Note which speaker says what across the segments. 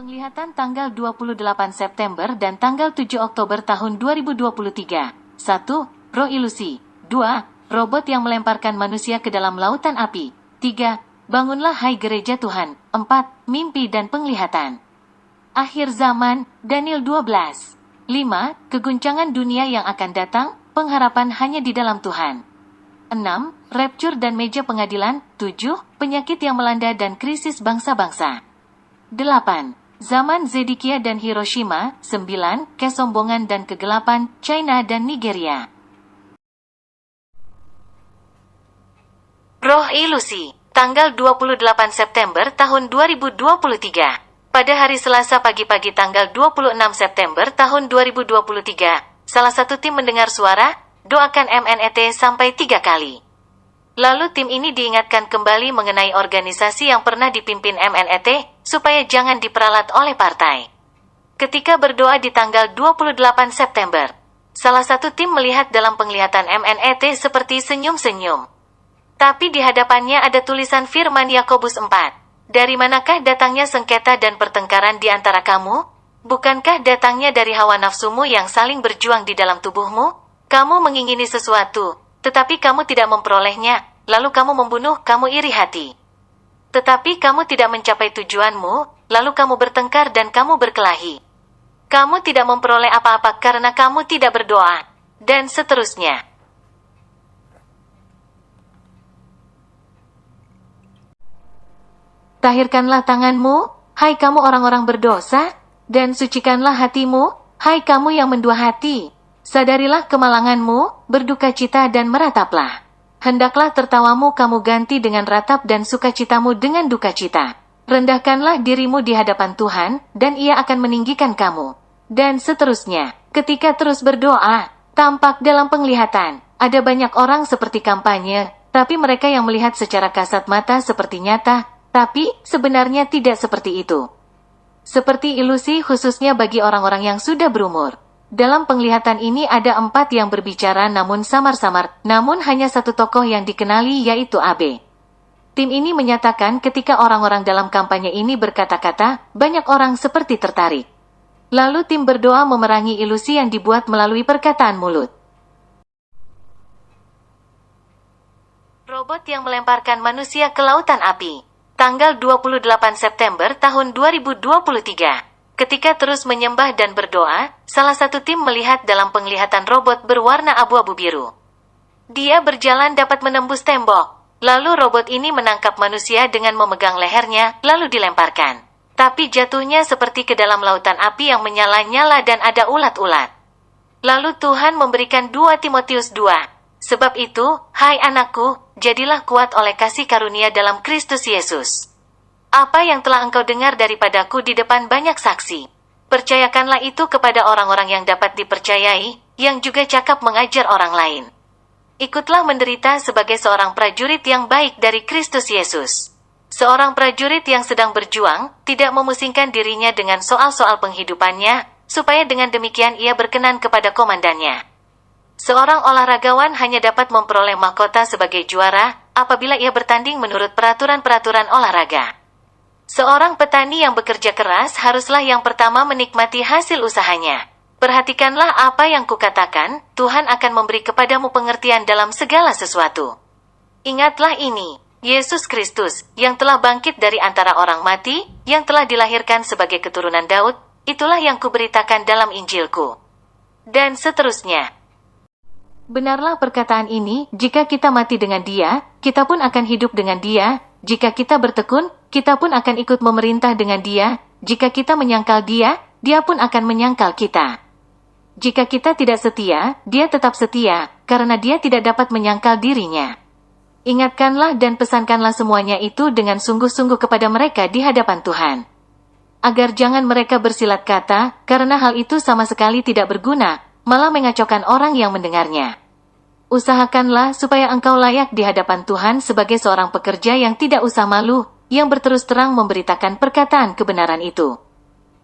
Speaker 1: Penglihatan tanggal 28 September dan tanggal 7 Oktober tahun 2023. 1. Roh ilusi. 2. Robot yang melemparkan manusia ke dalam lautan api. 3. Bangunlah hai gereja Tuhan. 4. Mimpi dan penglihatan. Akhir zaman, Daniel 12. 5. Keguncangan dunia yang akan datang, pengharapan hanya di dalam Tuhan. 6. Rapture dan meja pengadilan. 7. Penyakit yang melanda dan krisis bangsa-bangsa. 8. Zaman Zedekiah dan Hiroshima. 9. Kesombongan dan kegelapan, China dan Nigeria. Roh ilusi. Tanggal 28 September tahun 2023. Pada hari Selasa pagi-pagi tanggal 26 September tahun 2023, salah satu tim mendengar suara, doakan MNET sampai 3 kali. Lalu tim ini diingatkan kembali mengenai organisasi yang pernah dipimpin MNET, supaya jangan diperalat oleh partai. Ketika berdoa di tanggal 28 September, salah satu tim melihat dalam penglihatan MNET seperti senyum-senyum. Tapi di hadapannya ada tulisan firman Yakobus 4. Dari manakah datangnya sengketa dan pertengkaran di antara kamu? Bukankah datangnya dari hawa nafsumu yang saling berjuang di dalam tubuhmu? Kamu mengingini sesuatu, tetapi kamu tidak memperolehnya, lalu kamu membunuh, kamu iri hati. Tetapi kamu tidak mencapai tujuanmu, lalu kamu bertengkar dan kamu berkelahi. Kamu tidak memperoleh apa-apa karena kamu tidak berdoa, dan seterusnya. Tahirkanlah tanganmu, hai kamu orang-orang berdosa, dan sucikanlah hatimu, hai kamu yang mendua hati. Sadarilah kemalanganmu, berdukacita dan merataplah. Hendaklah tertawamu kamu ganti dengan ratap dan sukacitamu dengan dukacita. Rendahkanlah dirimu di hadapan Tuhan, dan Ia akan meninggikan kamu. Dan seterusnya, ketika terus berdoa, tampak dalam penglihatan, ada banyak orang seperti kampanye, tapi mereka yang melihat secara kasat mata seperti nyata, tapi sebenarnya tidak seperti itu. Seperti ilusi khususnya bagi orang-orang yang sudah berumur. Dalam penglihatan ini ada 4 yang berbicara namun samar-samar, namun hanya satu tokoh yang dikenali yaitu AB. Tim ini menyatakan ketika orang-orang dalam kampanye ini berkata-kata, banyak orang seperti tertarik. Lalu tim berdoa memerangi ilusi yang dibuat melalui perkataan mulut. Robot yang melemparkan manusia ke lautan api. Tanggal 28 September tahun 2023. Ketika terus menyembah dan berdoa, salah satu tim melihat dalam penglihatan robot berwarna abu-abu biru. Dia berjalan dapat menembus tembok. Lalu robot ini menangkap manusia dengan memegang lehernya, lalu dilemparkan. Tapi jatuhnya seperti ke dalam lautan api yang menyala-nyala dan ada ulat-ulat. Lalu Tuhan memberikan 2 Timotius 2. Sebab itu, hai anakku, jadilah kuat oleh kasih karunia dalam Kristus Yesus. Apa yang telah engkau dengar daripadaku di depan banyak saksi. Percayakanlah itu kepada orang-orang yang dapat dipercayai, yang juga cakap mengajar orang lain. Ikutlah menderita sebagai seorang prajurit yang baik dari Kristus Yesus. Seorang prajurit yang sedang berjuang, tidak memusingkan dirinya dengan soal-soal penghidupannya, supaya dengan demikian ia berkenan kepada komandannya. Seorang olahragawan hanya dapat memperoleh mahkota sebagai juara, apabila ia bertanding menurut peraturan-peraturan olahraga. Seorang petani yang bekerja keras haruslah yang pertama menikmati hasil usahanya. Perhatikanlah apa yang kukatakan, Tuhan akan memberi kepadamu pengertian dalam segala sesuatu. Ingatlah ini, Yesus Kristus, yang telah bangkit dari antara orang mati, yang telah dilahirkan sebagai keturunan Daud, itulah yang kuberitakan dalam Injilku. Dan seterusnya. Benarlah perkataan ini, jika kita mati dengan Dia, kita pun akan hidup dengan Dia. Jika kita bertekun, kita pun akan ikut memerintah dengan Dia. Jika kita menyangkal Dia, Dia pun akan menyangkal kita. Jika kita tidak setia, Dia tetap setia, karena Dia tidak dapat menyangkal dirinya. Ingatkanlah dan pesankanlah semuanya itu dengan sungguh-sungguh kepada mereka di hadapan Tuhan. Agar jangan mereka bersilat kata, karena hal itu sama sekali tidak berguna, malah mengacaukan orang yang mendengarnya. Usahakanlah supaya engkau layak di hadapan Tuhan sebagai seorang pekerja yang tidak usah malu, yang berterus terang memberitakan perkataan kebenaran itu.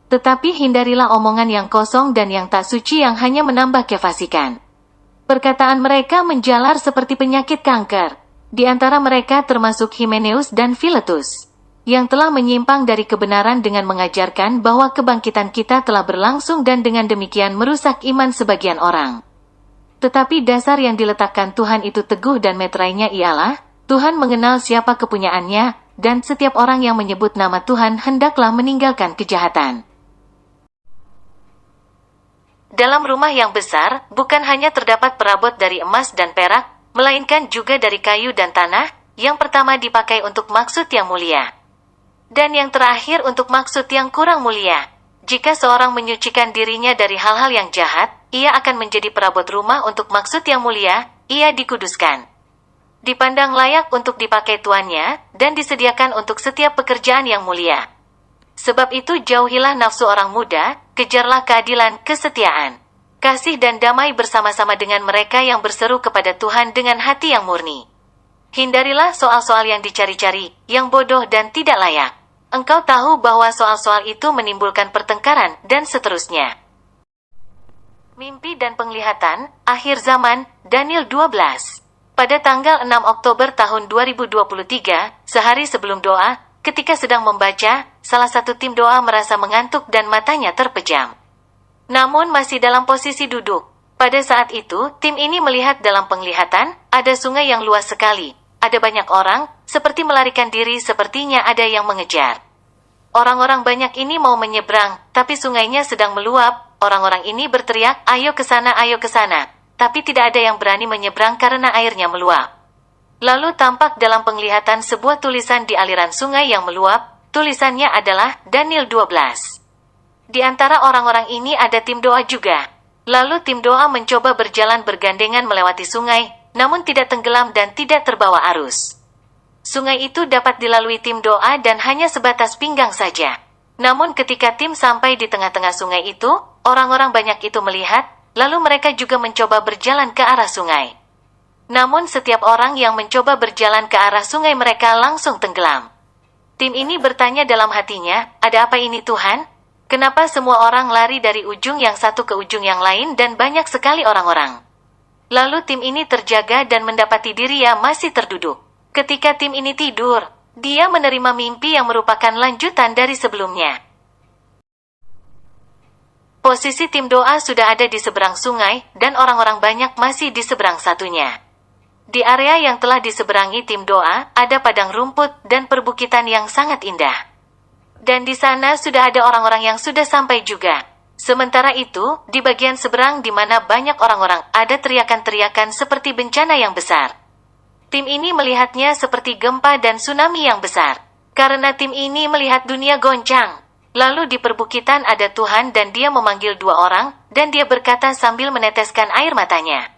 Speaker 1: Tetapi hindarilah omongan yang kosong dan yang tak suci yang hanya menambah kefasikan. Perkataan mereka menjalar seperti penyakit kanker. Di antara mereka termasuk Himeneus dan Filetus. yang telah menyimpang dari kebenaran dengan mengajarkan bahwa kebangkitan kita telah berlangsung dan dengan demikian merusak iman sebagian orang. Tetapi dasar yang diletakkan Tuhan itu teguh dan meterainya ialah, Tuhan mengenal siapa kepunyaannya, dan setiap orang yang menyebut nama Tuhan hendaklah meninggalkan kejahatan. Dalam rumah yang besar, bukan hanya terdapat perabot dari emas dan perak, melainkan juga dari kayu dan tanah, yang pertama dipakai untuk maksud yang mulia. Dan yang terakhir untuk maksud yang kurang mulia. Jika seorang menyucikan dirinya dari hal-hal yang jahat, ia akan menjadi perabot rumah untuk maksud yang mulia, ia dikuduskan. Dipandang layak untuk dipakai tuannya, dan disediakan untuk setiap pekerjaan yang mulia. Sebab itu jauhilah nafsu orang muda, kejarlah keadilan, kesetiaan, kasih dan damai bersama-sama dengan mereka yang berseru kepada Tuhan dengan hati yang murni. Hindarilah soal-soal yang dicari-cari, yang bodoh dan tidak layak. Engkau tahu bahwa soal-soal itu menimbulkan pertengkaran, dan seterusnya. Mimpi dan penglihatan, akhir zaman, Daniel 12. Pada tanggal 6 Oktober tahun 2023, sehari sebelum doa, ketika sedang membaca, salah satu tim doa merasa mengantuk dan matanya terpejam. Namun masih dalam posisi duduk. Pada saat itu, tim ini melihat dalam penglihatan, ada sungai yang luas sekali. Ada banyak orang, seperti melarikan diri sepertinya ada yang mengejar. Orang-orang banyak ini mau menyeberang, tapi sungainya sedang meluap. Orang-orang ini berteriak, ayo ke sana, ayo ke sana. Tapi tidak ada yang berani menyeberang karena airnya meluap. Lalu tampak dalam penglihatan sebuah tulisan di aliran sungai yang meluap. Tulisannya adalah Daniel 12. Di antara orang-orang ini ada tim doa juga. Lalu tim doa mencoba berjalan bergandengan melewati sungai, namun tidak tenggelam dan tidak terbawa arus. Sungai itu dapat dilalui tim doa dan hanya sebatas pinggang saja. Namun ketika tim sampai di tengah-tengah sungai itu, orang-orang banyak itu melihat, lalu mereka juga mencoba berjalan ke arah sungai. Namun setiap orang yang mencoba berjalan ke arah sungai mereka langsung tenggelam. Tim ini bertanya dalam hatinya, ada apa ini Tuhan? Kenapa semua orang lari dari ujung yang satu ke ujung yang lain dan banyak sekali orang-orang? Lalu tim ini terjaga dan mendapati dirinya masih terduduk. Ketika tim ini tidur, dia menerima mimpi yang merupakan lanjutan dari sebelumnya. Posisi tim doa sudah ada di seberang sungai, dan orang-orang banyak masih di seberang satunya. Di area yang telah diseberangi tim doa, ada padang rumput dan perbukitan yang sangat indah. Dan di sana sudah ada orang-orang yang sudah sampai juga. Sementara itu, di bagian seberang di mana banyak orang-orang, ada teriakan-teriakan seperti bencana yang besar. Tim ini melihatnya seperti gempa dan tsunami yang besar. Karena tim ini melihat dunia goncang. Lalu di perbukitan ada Tuhan dan dia memanggil dua orang, dan dia berkata sambil meneteskan air matanya.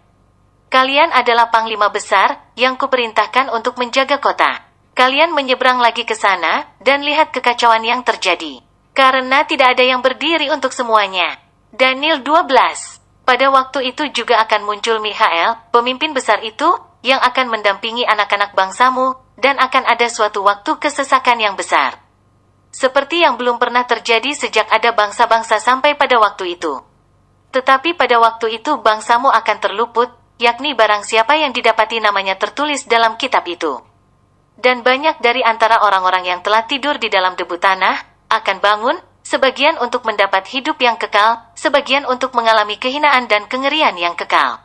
Speaker 1: Kalian adalah panglima besar, yang kuperintahkan untuk menjaga kota. Kalian menyeberang lagi ke sana, dan lihat kekacauan yang terjadi. Karena tidak ada yang berdiri untuk semuanya. Daniel 12. Pada waktu itu juga akan muncul Mikhael, pemimpin besar itu, yang akan mendampingi anak-anak bangsamu, dan akan ada suatu waktu kesesakan yang besar. Seperti yang belum pernah terjadi sejak ada bangsa-bangsa sampai pada waktu itu. Tetapi pada waktu itu bangsamu akan terluput, yakni barang siapa yang didapati namanya tertulis dalam kitab itu. Dan banyak dari antara orang-orang yang telah tidur di dalam debu tanah, akan bangun, sebagian untuk mendapat hidup yang kekal, sebagian untuk mengalami kehinaan dan kengerian yang kekal.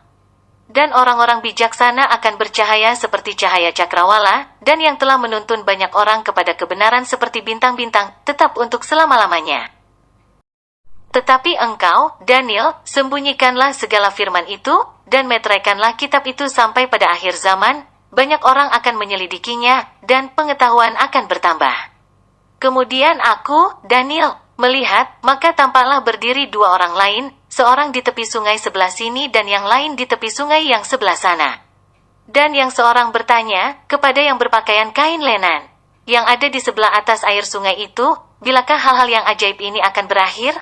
Speaker 1: Dan orang-orang bijaksana akan bercahaya seperti cahaya cakrawala, dan yang telah menuntun banyak orang kepada kebenaran seperti bintang-bintang, tetap untuk selama-lamanya. Tetapi engkau, Daniel, sembunyikanlah segala firman itu, dan meteraikanlah kitab itu sampai pada akhir zaman, banyak orang akan menyelidikinya, dan pengetahuan akan bertambah. Kemudian aku, Daniel, melihat, maka tampaklah berdiri dua orang lain, seorang di tepi sungai sebelah sini dan yang lain di tepi sungai yang sebelah sana. Dan yang seorang bertanya, kepada yang berpakaian kain lenan, yang ada di sebelah atas air sungai itu, bilakah hal-hal yang ajaib ini akan berakhir?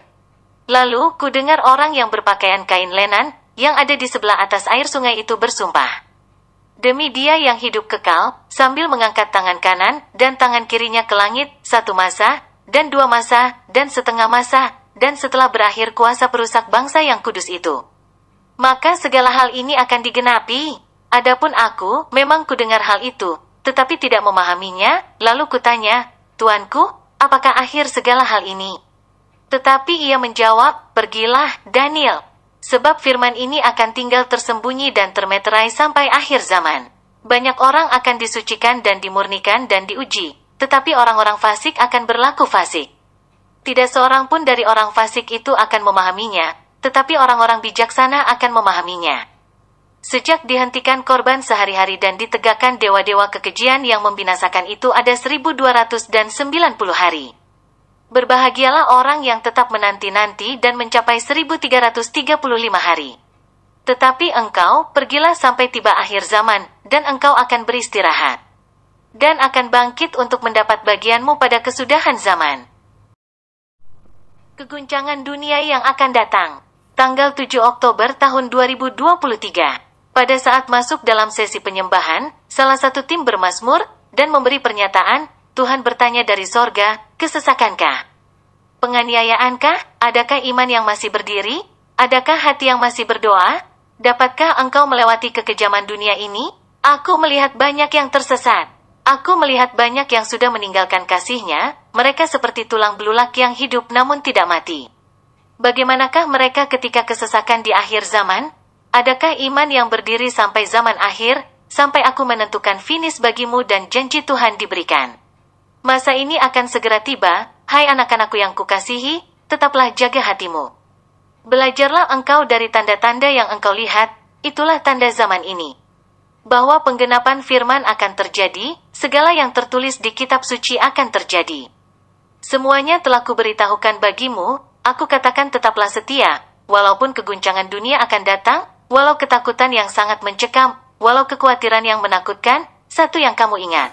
Speaker 1: Lalu, ku dengar orang yang berpakaian kain lenan, yang ada di sebelah atas air sungai itu bersumpah. Demi dia yang hidup kekal, sambil mengangkat tangan kanan, dan tangan kirinya ke langit, satu masa, dan dua masa, dan setengah masa, dan setelah berakhir kuasa perusak bangsa yang kudus itu. Maka segala hal ini akan digenapi. Adapun aku, memang kudengar hal itu, tetapi tidak memahaminya, lalu kutanya, "Tuanku, apakah akhir segala hal ini?" Tetapi ia menjawab, "Pergilah, Daniel. Sebab firman ini akan tinggal tersembunyi dan termeterai sampai akhir zaman. Banyak orang akan disucikan dan dimurnikan dan diuji, tetapi orang-orang fasik akan berlaku fasik. Tidak seorang pun dari orang fasik itu akan memahaminya, tetapi orang-orang bijaksana akan memahaminya. Sejak dihentikan korban sehari-hari dan ditegakkan dewa-dewa kekejian yang membinasakan itu ada 1290 hari. Berbahagialah orang yang tetap menanti-nanti dan mencapai 1335 hari. Tetapi engkau, pergilah sampai tiba akhir zaman, dan engkau akan beristirahat. Dan akan bangkit untuk mendapat bagianmu pada kesudahan zaman." Keguncangan dunia yang akan datang. Tanggal 7 Oktober tahun 2023. Pada saat masuk dalam sesi penyembahan, salah satu tim bermazmur dan memberi pernyataan, Tuhan bertanya dari sorga, "Kesesakankah? Penganiayaankah? Adakah iman yang masih berdiri? Adakah hati yang masih berdoa? Dapatkah engkau melewati kekejaman dunia ini? Aku melihat banyak yang tersesat. Aku melihat banyak yang sudah meninggalkan kasihnya, mereka seperti tulang belulang yang hidup namun tidak mati. Bagaimanakah mereka ketika kesesakan di akhir zaman? Adakah iman yang berdiri sampai zaman akhir, sampai aku menentukan finish bagimu dan janji Tuhan diberikan? Masa ini akan segera tiba, hai anak-anakku yang kukasihi, tetaplah jaga hatimu. Belajarlah engkau dari tanda-tanda yang engkau lihat, itulah tanda zaman ini. Bahwa penggenapan firman akan terjadi, segala yang tertulis di kitab suci akan terjadi. Semuanya telah kuberitahukan bagimu, aku katakan tetaplah setia, walaupun keguncangan dunia akan datang, walau ketakutan yang sangat mencekam, walau kekhawatiran yang menakutkan, satu yang kamu ingat.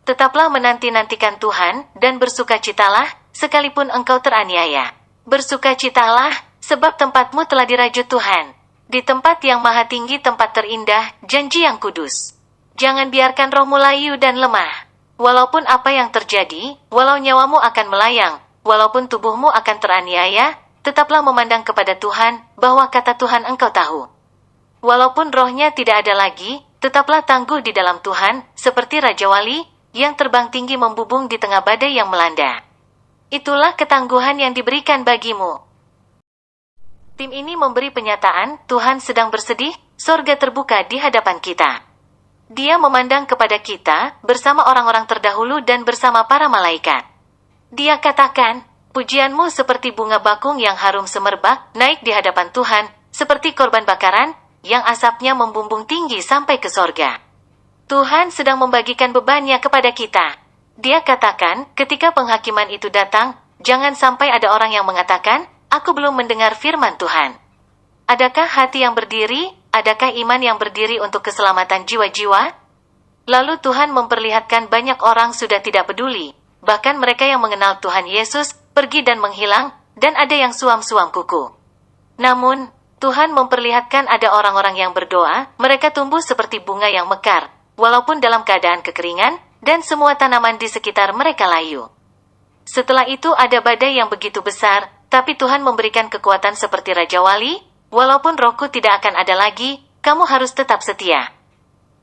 Speaker 1: Tetaplah menanti-nantikan Tuhan, dan bersukacitalah, sekalipun engkau teraniaya. Bersukacitalah, sebab tempatmu telah dirajut Tuhan. Di tempat yang maha tinggi, tempat terindah, janji yang kudus. Jangan biarkan rohmu layu dan lemah. Walaupun apa yang terjadi, walau nyawamu akan melayang, walaupun tubuhmu akan teraniaya, tetaplah memandang kepada Tuhan, bahwa kata Tuhan engkau tahu. Walaupun rohnya tidak ada lagi, tetaplah tangguh di dalam Tuhan, seperti Raja Wali, yang terbang tinggi membubung di tengah badai yang melanda. Itulah ketangguhan yang diberikan bagimu. Tim ini memberi pernyataan, Tuhan sedang bersedih, sorga terbuka di hadapan kita. Dia memandang kepada kita, bersama orang-orang terdahulu dan bersama para malaikat. Dia katakan, pujianmu seperti bunga bakung yang harum semerbak, naik di hadapan Tuhan, seperti korban bakaran, yang asapnya membumbung tinggi sampai ke sorga. Tuhan sedang membagikan bebannya kepada kita. Dia katakan, ketika penghakiman itu datang, jangan sampai ada orang yang mengatakan, aku belum mendengar firman Tuhan. Adakah hati yang berdiri? Adakah iman yang berdiri untuk keselamatan jiwa-jiwa? Lalu Tuhan memperlihatkan banyak orang sudah tidak peduli, bahkan mereka yang mengenal Tuhan Yesus, pergi dan menghilang, dan ada yang suam-suam kuku. Namun, Tuhan memperlihatkan ada orang-orang yang berdoa, mereka tumbuh seperti bunga yang mekar, walaupun dalam keadaan kekeringan, dan semua tanaman di sekitar mereka layu. Setelah itu ada badai yang begitu besar, tapi Tuhan memberikan kekuatan seperti Raja Wali, walaupun rohku tidak akan ada lagi, kamu harus tetap setia.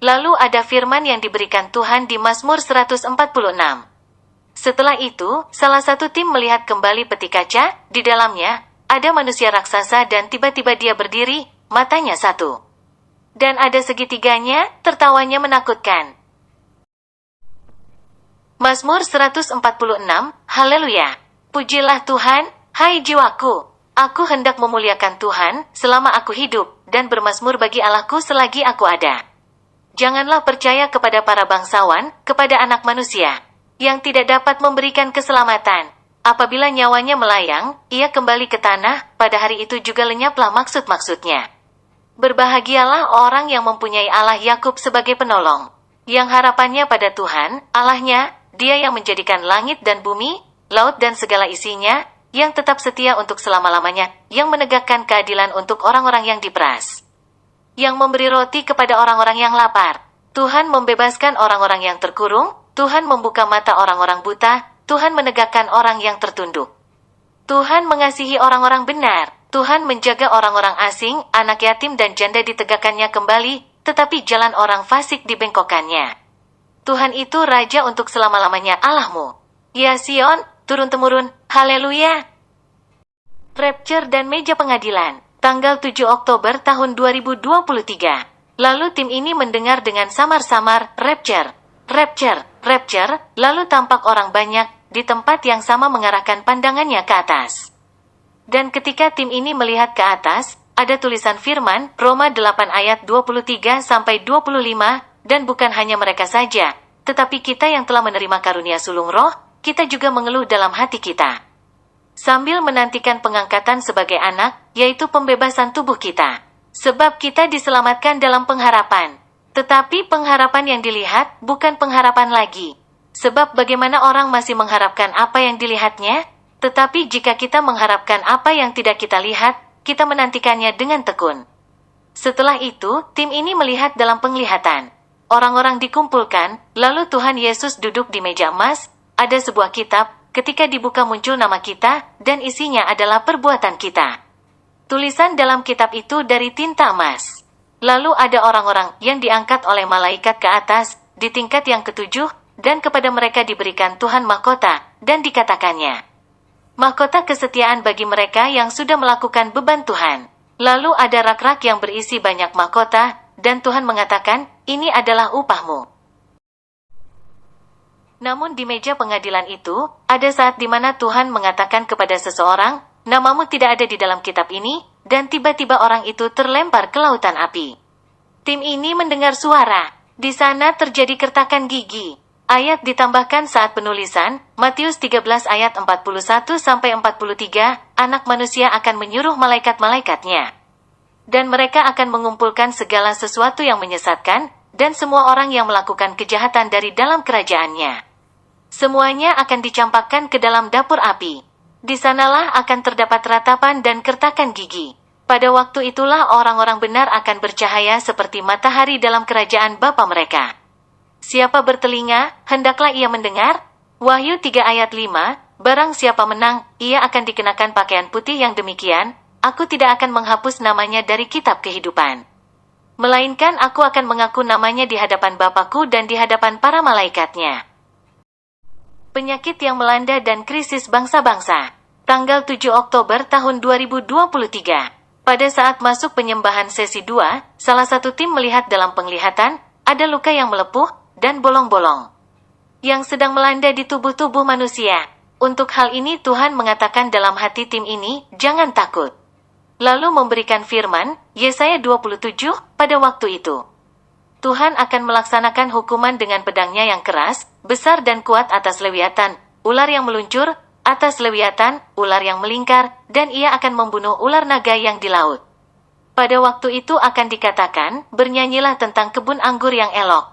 Speaker 1: Lalu ada firman yang diberikan Tuhan di Mazmur 146. Setelah itu, salah satu tim melihat kembali peti kaca, di dalamnya, ada manusia raksasa dan tiba-tiba dia berdiri, matanya satu. Dan ada segitiganya, tertawanya menakutkan. Mazmur 146, Haleluya! Pujilah Tuhan, hai jiwaku! Aku hendak memuliakan Tuhan, selama aku hidup, dan bermazmur bagi Allahku selagi aku ada. Janganlah percaya kepada para bangsawan, kepada anak manusia, yang tidak dapat memberikan keselamatan. Apabila nyawanya melayang, ia kembali ke tanah, pada hari itu juga lenyaplah maksud-maksudnya. Berbahagialah orang yang mempunyai Allah Yakub sebagai penolong, yang harapannya pada Tuhan, Allahnya, Dia yang menjadikan langit dan bumi, laut dan segala isinya, yang tetap setia untuk selama-lamanya, yang menegakkan keadilan untuk orang-orang yang diperas, yang memberi roti kepada orang-orang yang lapar. Tuhan membebaskan orang-orang yang terkurung, Tuhan membuka mata orang-orang buta, Tuhan menegakkan orang yang tertunduk. Tuhan mengasihi orang-orang benar. Tuhan menjaga orang-orang asing, anak yatim dan janda ditegakkannya kembali, tetapi jalan orang fasik dibengkokkannya. Tuhan itu Raja untuk selama-lamanya Allahmu. Ya Sion, turun-temurun, haleluya. Rapture dan meja pengadilan, tanggal 7 Oktober tahun 2023. Lalu tim ini mendengar dengan samar-samar, rapture, rapture, rapture, lalu tampak orang banyak di tempat yang sama mengarahkan pandangannya ke atas. Dan ketika tim ini melihat ke atas, ada tulisan firman, Roma 8 ayat 23-25, dan bukan hanya mereka saja, tetapi kita yang telah menerima karunia sulung roh, kita juga mengeluh dalam hati kita. Sambil menantikan pengangkatan sebagai anak, yaitu pembebasan tubuh kita. Sebab kita diselamatkan dalam pengharapan. Tetapi pengharapan yang dilihat bukan pengharapan lagi. Sebab bagaimana orang masih mengharapkan apa yang dilihatnya? Tetapi jika kita mengharapkan apa yang tidak kita lihat, kita menantikannya dengan tekun. Setelah itu, tim ini melihat dalam penglihatan. Orang-orang dikumpulkan, lalu Tuhan Yesus duduk di meja emas, ada sebuah kitab, ketika dibuka muncul nama kita, dan isinya adalah perbuatan kita. Tulisan dalam kitab itu dari tinta emas. Lalu ada orang-orang yang diangkat oleh malaikat ke atas, di tingkat yang ketujuh, dan kepada mereka diberikan Tuhan mahkota, dan dikatakannya, mahkota kesetiaan bagi mereka yang sudah melakukan beban Tuhan. Lalu ada rak-rak yang berisi banyak mahkota, dan Tuhan mengatakan, ini adalah upahmu. Namun di meja pengadilan itu, ada saat di mana Tuhan mengatakan kepada seseorang, namamu tidak ada di dalam kitab ini, dan tiba-tiba orang itu terlempar ke lautan api. Tim ini mendengar suara. Di sana terjadi kertakan gigi. Ayat ditambahkan saat penulisan, Matius 13 ayat 41-43, anak manusia akan menyuruh malaikat-malaikatnya. Dan mereka akan mengumpulkan segala sesuatu yang menyesatkan, dan semua orang yang melakukan kejahatan dari dalam kerajaannya. Semuanya akan dicampakkan ke dalam dapur api. Di sanalah akan terdapat ratapan dan kertakan gigi. Pada waktu itulah orang-orang benar akan bercahaya seperti matahari dalam kerajaan Bapa mereka. Siapa bertelinga, hendaklah ia mendengar. Wahyu 3 ayat 5, barang siapa menang, ia akan dikenakan pakaian putih yang demikian, aku tidak akan menghapus namanya dari kitab kehidupan. Melainkan aku akan mengaku namanya di hadapan Bapakku dan di hadapan para malaikatnya. Penyakit yang melanda dan krisis bangsa-bangsa. Tanggal 7 Oktober tahun 2023. Pada saat masuk penyembahan sesi 2, salah satu tim melihat dalam penglihatan, ada luka yang melepuh, dan bolong-bolong yang sedang melanda di tubuh-tubuh manusia. Untuk hal ini Tuhan mengatakan dalam hati tim ini, jangan takut. Lalu memberikan firman, Yesaya 27, pada waktu itu. Tuhan akan melaksanakan hukuman dengan pedangnya yang keras, besar dan kuat atas Lewiatan, ular yang meluncur, atas Lewiatan, ular yang melingkar, dan ia akan membunuh ular naga yang di laut. Pada waktu itu akan dikatakan, bernyanyilah tentang kebun anggur yang elok.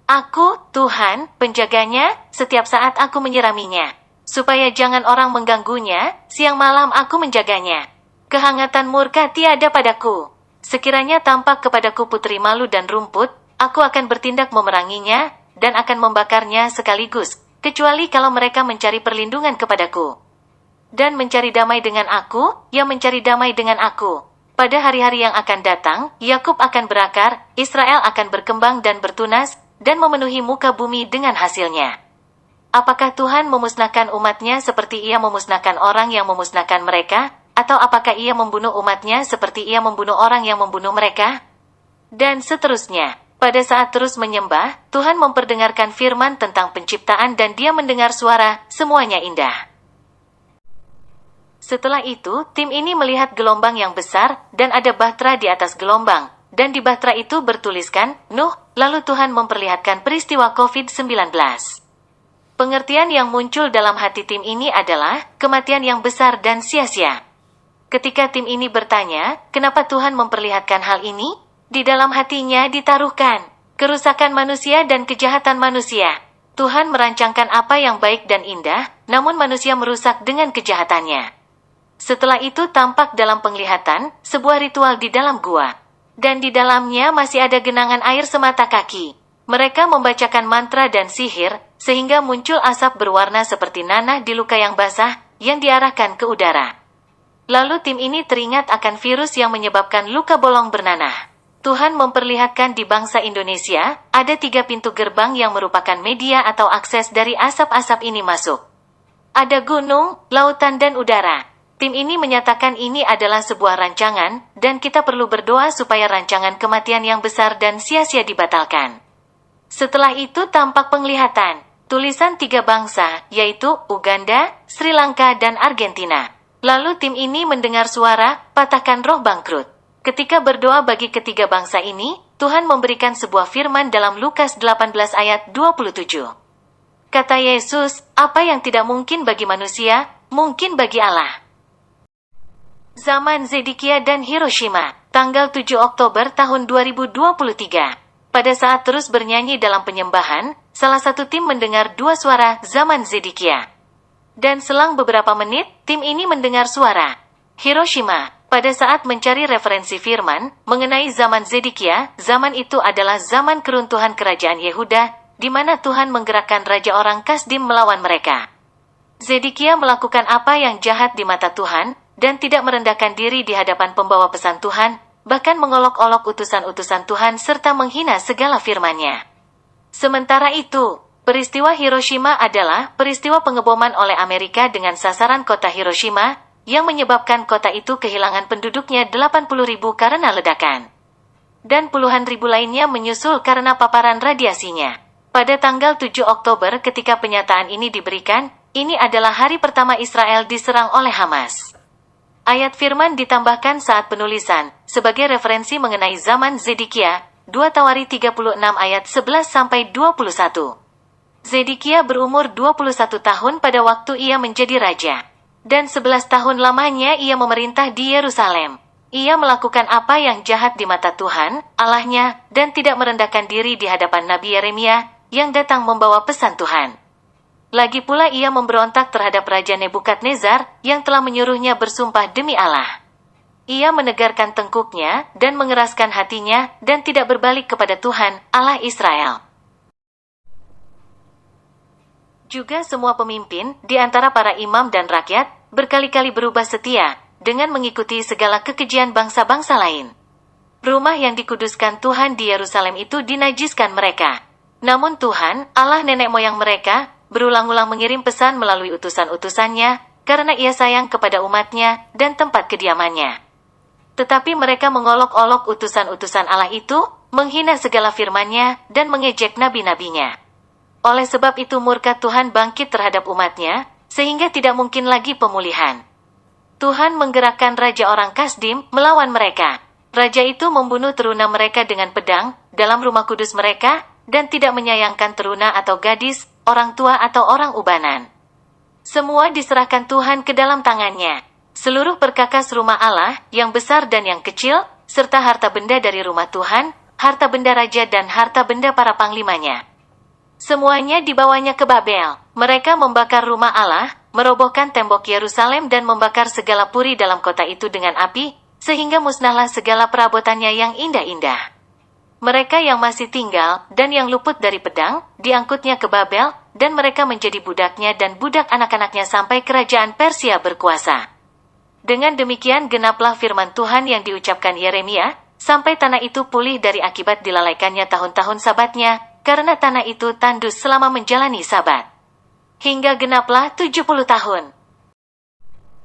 Speaker 1: Aku, Tuhan, penjaganya, setiap saat aku menyiraminya. Supaya jangan orang mengganggunya, siang malam aku menjaganya. Kehangatan murka tiada padaku. Sekiranya tampak kepadaku putri malu dan rumput, aku akan bertindak memeranginya, dan akan membakarnya sekaligus, kecuali kalau mereka mencari perlindungan kepadaku. Dan mencari damai dengan aku, ya mencari damai dengan aku. Pada hari-hari yang akan datang, Yakub akan berakar, Israel akan berkembang dan bertunas, dan memenuhi muka bumi dengan hasilnya. Apakah Tuhan memusnahkan umatnya seperti ia memusnahkan orang yang memusnahkan mereka? Atau apakah ia membunuh umatnya seperti ia membunuh orang yang membunuh mereka? Dan seterusnya. Pada saat terus menyembah, Tuhan memperdengarkan firman tentang penciptaan dan dia mendengar suara, semuanya indah. Setelah itu, tim ini melihat gelombang yang besar, dan ada bahtera di atas gelombang. Dan di bahtera itu bertuliskan, Nuh, lalu Tuhan memperlihatkan peristiwa COVID-19. Pengertian yang muncul dalam hati tim ini adalah, kematian yang besar dan sia-sia. Ketika tim ini bertanya, kenapa Tuhan memperlihatkan hal ini? Di dalam hatinya ditaruhkan kerusakan manusia dan kejahatan manusia. Tuhan merancangkan apa yang baik dan indah, namun manusia merusak dengan kejahatannya. Setelah itu tampak dalam penglihatan, sebuah ritual di dalam gua. Dan di dalamnya masih ada genangan air semata kaki. Mereka membacakan mantra dan sihir, sehingga muncul asap berwarna seperti nanah di luka yang basah, yang diarahkan ke udara. Lalu tim ini teringat akan virus yang menyebabkan luka bolong bernanah. Tuhan memperlihatkan di bangsa Indonesia, ada 3 pintu gerbang yang merupakan media atau akses dari asap-asap ini masuk. Ada gunung, lautan dan udara. Tim ini menyatakan ini adalah sebuah rancangan, dan kita perlu berdoa supaya rancangan kematian yang besar dan sia-sia dibatalkan. Setelah itu tampak penglihatan. Tulisan 3 bangsa, yaitu Uganda, Sri Lanka dan Argentina. Lalu tim ini mendengar suara, patahkan roh bangkrut. Ketika berdoa bagi ketiga bangsa ini, Tuhan memberikan sebuah firman dalam Lukas 18 ayat 27. Kata Yesus, apa yang tidak mungkin bagi manusia, mungkin bagi Allah. Zaman Zedekia dan Hiroshima, tanggal 7 Oktober tahun 2023. Pada saat terus bernyanyi dalam penyembahan, salah satu tim mendengar 2 suara zaman Zedekia. Dan selang beberapa menit, tim ini mendengar suara Hiroshima. Pada saat mencari referensi firman mengenai zaman Zedekia, zaman itu adalah zaman keruntuhan kerajaan Yehuda, di mana Tuhan menggerakkan raja orang Kasdim melawan mereka. Zedekia melakukan apa yang jahat di mata Tuhan, dan tidak merendahkan diri di hadapan pembawa pesan Tuhan, bahkan mengolok-olok utusan-utusan Tuhan serta menghina segala firman-Nya. Sementara itu, peristiwa Hiroshima adalah peristiwa pengeboman oleh Amerika dengan sasaran kota Hiroshima, yang menyebabkan kota itu kehilangan penduduknya 80.000 karena ledakan. Dan puluhan ribu lainnya menyusul karena paparan radiasinya. Pada tanggal 7 Oktober ketika penyataan ini diberikan, ini adalah hari pertama Israel diserang oleh Hamas. Ayat firman ditambahkan saat penulisan, sebagai referensi mengenai zaman Zedekia, 2 Tawari 36 ayat 11-21. Zedekia berumur 21 tahun pada waktu ia menjadi raja. Dan 11 tahun lamanya ia memerintah di Yerusalem. Ia melakukan apa yang jahat di mata Tuhan, Allahnya, dan tidak merendahkan diri di hadapan Nabi Yeremia, yang datang membawa pesan Tuhan. Lagi pula ia memberontak terhadap Raja Nebukadnezar, yang telah menyuruhnya bersumpah demi Allah. Ia menegarkan tengkuknya, dan mengeraskan hatinya, dan tidak berbalik kepada Tuhan, Allah Israel. Juga semua pemimpin, di antara para imam dan rakyat, berkali-kali berubah setia, dengan mengikuti segala kekejian bangsa-bangsa lain. Rumah yang dikuduskan Tuhan di Yerusalem itu dinajiskan mereka. Namun Tuhan, Allah nenek moyang mereka, berulang-ulang mengirim pesan melalui utusan-utusannya, karena ia sayang kepada umatnya, dan tempat kediamannya. Tetapi mereka mengolok-olok utusan-utusan Allah itu, menghina segala firman-Nya, dan mengejek nabi-nabinya. Oleh sebab itu murka Tuhan bangkit terhadap umatnya, sehingga tidak mungkin lagi pemulihan. Tuhan menggerakkan raja orang Kasdim melawan mereka. Raja itu membunuh teruna mereka dengan pedang, dalam rumah kudus mereka, dan tidak menyayangkan teruna atau gadis, orang tua atau orang ubanan. Semua diserahkan Tuhan ke dalam tangannya. Seluruh perkakas rumah Allah, yang besar dan yang kecil, serta harta benda dari rumah Tuhan, harta benda raja dan harta benda para panglimanya. Semuanya dibawanya ke Babel. Mereka membakar rumah Allah, merobohkan tembok Yerusalem dan membakar segala puri dalam kota itu dengan api, sehingga musnahlah segala perabotannya yang indah-indah. Mereka yang masih tinggal, dan yang luput dari pedang, diangkutnya ke Babel, dan mereka menjadi budaknya dan budak anak-anaknya sampai kerajaan Persia berkuasa. Dengan demikian genaplah firman Tuhan yang diucapkan Yeremia, sampai tanah itu pulih dari akibat dilalaikannya tahun-tahun sabatnya, karena tanah itu tandus selama menjalani sabat. Hingga genaplah 70 tahun.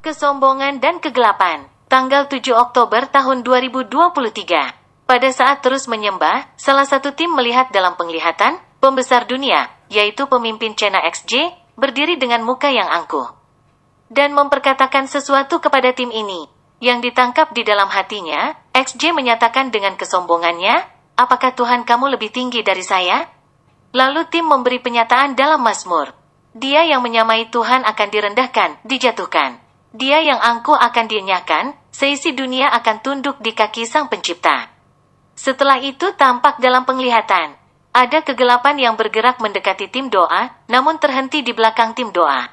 Speaker 1: Kesombongan dan kegelapan, tanggal 7 Oktober tahun 2023. Pada saat terus menyembah, salah satu tim melihat dalam penglihatan, pembesar dunia, yaitu pemimpin China XJ, berdiri dengan muka yang angkuh. Dan memperkatakan sesuatu kepada tim ini. Yang ditangkap di dalam hatinya, XJ menyatakan dengan kesombongannya, apakah Tuhan kamu lebih tinggi dari saya? Lalu tim memberi penyataan dalam Mazmur. Dia yang menyamai Tuhan akan direndahkan, dijatuhkan. Dia yang angkuh akan dienyahkan, seisi dunia akan tunduk di kaki Sang Pencipta. Setelah itu tampak dalam penglihatan. Ada kegelapan yang bergerak mendekati tim doa, namun terhenti di belakang tim doa.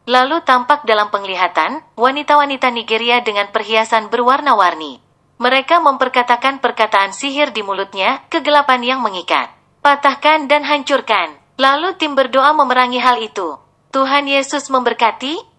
Speaker 1: Lalu tampak dalam penglihatan, wanita-wanita Nigeria dengan perhiasan berwarna-warni. Mereka memperkatakan perkataan sihir di mulutnya, kegelapan yang mengikat. Patahkan dan hancurkan. Lalu tim berdoa memerangi hal itu. Tuhan Yesus memberkati.